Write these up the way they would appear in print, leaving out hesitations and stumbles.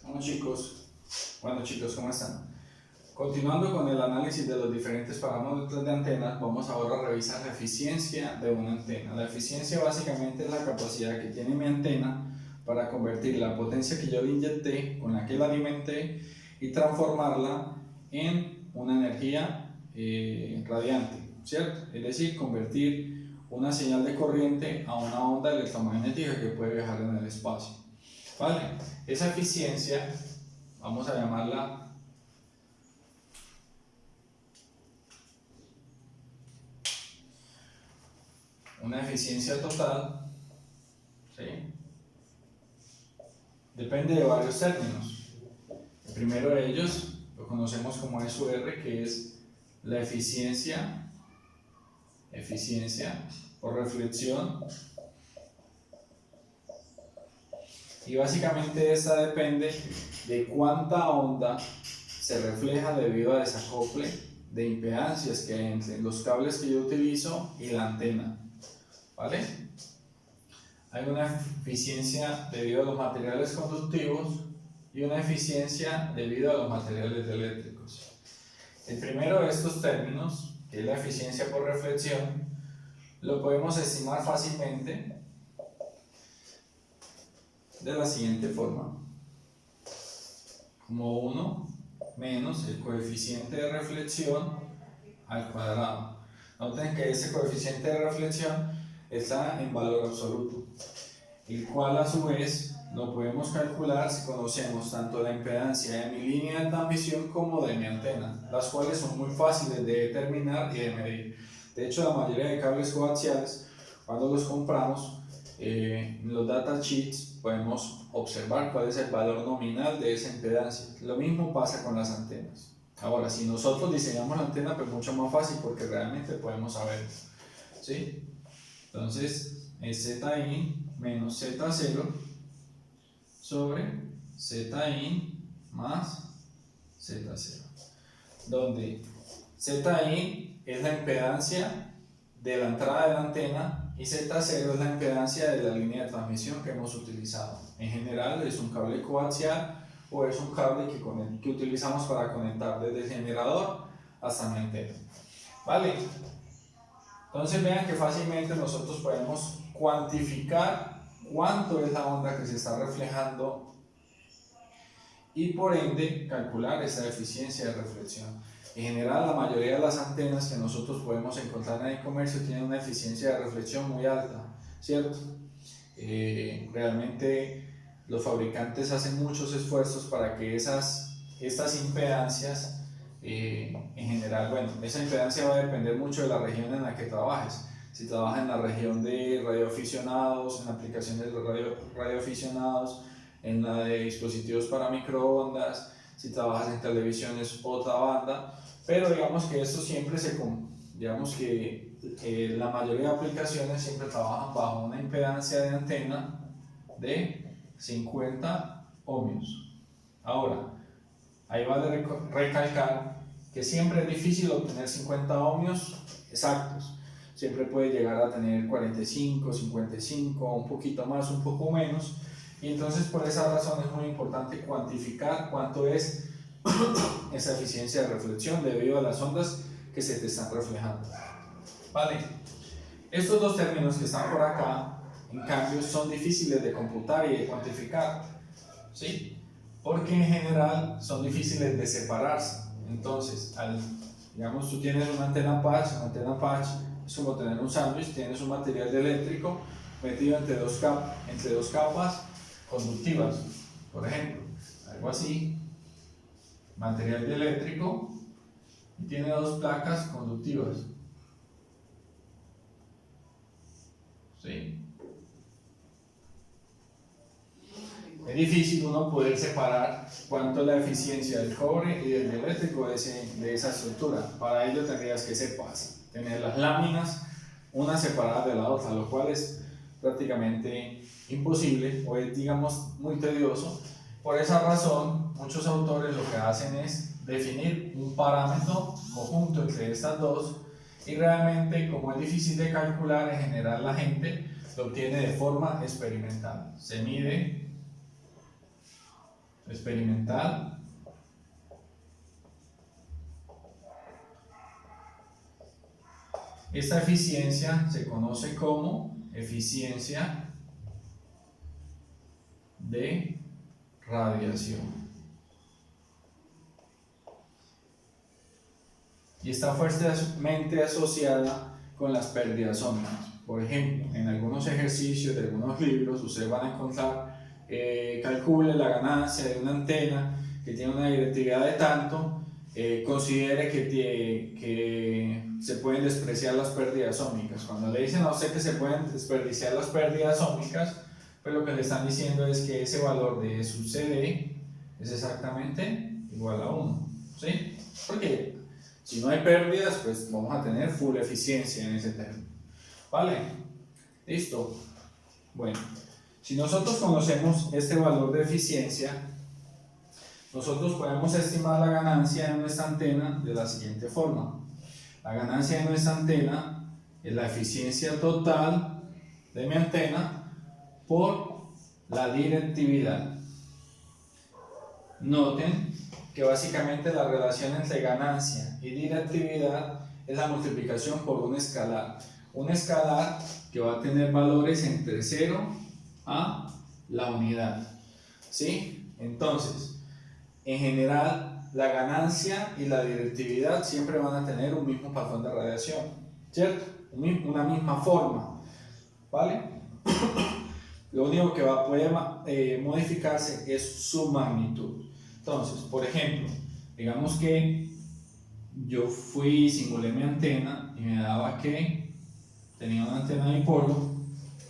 Bueno chicos, ¿cómo están? Continuando con el análisis de los diferentes parámetros de antenas, vamos ahora a revisar la eficiencia de una antena. La eficiencia básicamente es la capacidad que tiene mi antena para convertir la potencia que yo le inyecté, con la que la alimenté, y transformarla en una energía radiante, ¿cierto? Es decir, convertir una señal de corriente a una onda electromagnética que puede viajar en el espacio. ¿Vale? Esa eficiencia, vamos a llamarla una eficiencia total, ¿sí? Depende de varios términos. El primero de ellos lo conocemos como SUR, que es la eficiencia por reflexión, y básicamente esta depende de cuánta onda se refleja debido a desacople de impedancias que hay entre los cables que yo utilizo y la antena, ¿vale? Hay una eficiencia debido a los materiales conductivos y una eficiencia debido a los materiales eléctricos. El primero de estos términos, que es la eficiencia por reflexión, lo podemos estimar fácilmente de la siguiente forma: como 1 menos el coeficiente de reflexión al cuadrado. Noten que ese coeficiente de reflexión está en valor absoluto, el cual a su vez lo podemos calcular si conocemos tanto la impedancia de mi línea de transmisión como de mi antena, las cuales son muy fáciles de determinar y de medir. De hecho, la mayoría de cables coaxiales, cuando los compramos, en los datasheets podemos observar cuál es el valor nominal de esa impedancia. Lo mismo pasa con las antenas. Ahora, si nosotros diseñamos la antena, pues mucho más fácil, porque realmente podemos saberlo, ¿sí? Entonces, es ZIN menos Z0 sobre ZIN más Z0, donde ZIN es la impedancia de la entrada de la antena y Z0 es la impedancia de la línea de transmisión que hemos utilizado. En general es un cable coaxial o es un cable que utilizamos para conectar desde el generador hasta mi antena, ¿vale? Entonces vean que fácilmente nosotros podemos cuantificar cuánto es la onda que se está reflejando y por ende calcular esa eficiencia de reflexión. En general, la mayoría de las antenas que nosotros podemos encontrar en el comercio tienen una eficiencia de reflexión muy alta, ¿cierto? Realmente los fabricantes hacen muchos esfuerzos para que estas impedancias, en general, bueno, esa impedancia va a depender mucho de la región en la que trabajes. Si trabajas en la región de radioaficionados, en aplicaciones de radioaficionados, en la de dispositivos para microondas, si trabajas en televisión es otra banda, pero digamos que esto siempre digamos que la mayoría de aplicaciones siempre trabajan bajo una impedancia de antena de 50 ohmios. Ahora, ahí vale recalcar que siempre es difícil obtener 50 ohmios exactos. Siempre puede llegar a tener 45, 55, un poquito más, un poco menos. Y entonces por esa razón es muy importante cuantificar cuánto es esa eficiencia de reflexión debido a las ondas que se te están reflejando. Vale, estos dos términos que están por acá, en cambio, son difíciles de computar y de cuantificar, ¿sí? Porque en general son difíciles de separarse. Entonces, digamos, tú tienes una antena patch es como tener un sándwich, tienes un material eléctrico metido entre dos capas conductivas, por ejemplo, algo así, material eléctrico, y tiene dos placas conductivas, ¿sí? Es difícil uno poder separar cuánto es la eficiencia del cobre y del eléctrico de esa estructura. Para ello tendrías que tener las láminas una separada de la otra, lo cual es prácticamente imposible o es, digamos, muy tedioso. Por esa razón, muchos autores lo que hacen es definir un parámetro conjunto entre estas dos, y realmente, como es difícil de calcular, en general la gente lo obtiene de forma experimental. Se mide experimental esta eficiencia se conoce como eficiencia de radiación y está fuertemente asociada con las pérdidas ómicas. Por ejemplo, en algunos ejercicios de algunos libros ustedes van a encontrar calcule la ganancia de una antena que tiene una directividad de tanto, considere que se pueden despreciar las pérdidas ómicas. Cuando le dicen a usted que se pueden desperdiciar las pérdidas ómicas, pues lo que le están diciendo es que ese valor de su CD es exactamente igual a 1, ¿sí? Porque si no hay pérdidas, pues vamos a tener full eficiencia en ese término. ¿Vale? ¿Listo? Bueno, si nosotros conocemos este valor de eficiencia, nosotros podemos estimar la ganancia de nuestra antena de la siguiente forma. La ganancia de nuestra antena es la eficiencia total de mi antena por la directividad. Noten que básicamente la relación entre ganancia y directividad es la multiplicación por un escalar. Un escalar que va a tener valores entre 0 a la unidad. ¿Sí? Entonces, en general, la ganancia y la directividad siempre van a tener un mismo patrón de radiación, ¿cierto? Una misma forma, ¿vale? Lo único que puede modificarse es su magnitud. Entonces, por ejemplo, digamos que yo simulé mi antena y me daba que tenía una antena dipolo,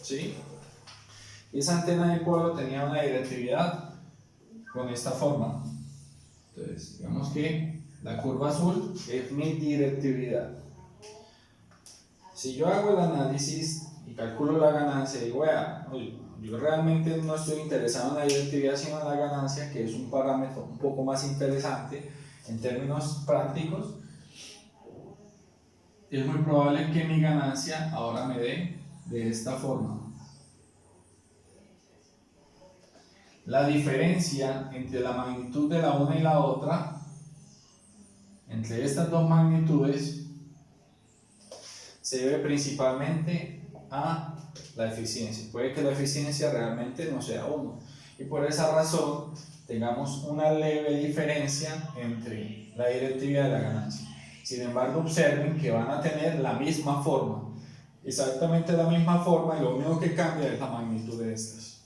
¿sí? Y esa antena dipolo tenía una directividad con esta forma. Entonces, digamos que la curva azul es mi directividad. Si yo hago el análisis y calculo la ganancia, digo, yo realmente no estoy interesado en la directividad sino en la ganancia, que es un parámetro un poco más interesante en términos prácticos, es muy probable que mi ganancia ahora me dé de esta forma. La diferencia entre la magnitud de la una y la otra, entre estas dos magnitudes, se debe principalmente a la eficiencia. Puede que la eficiencia realmente no sea 1 y por esa razón tengamos una leve diferencia entre la directividad y la ganancia. Sin embargo, observen que van a tener la misma forma, exactamente la misma forma, y lo único que cambia es la magnitud de estas.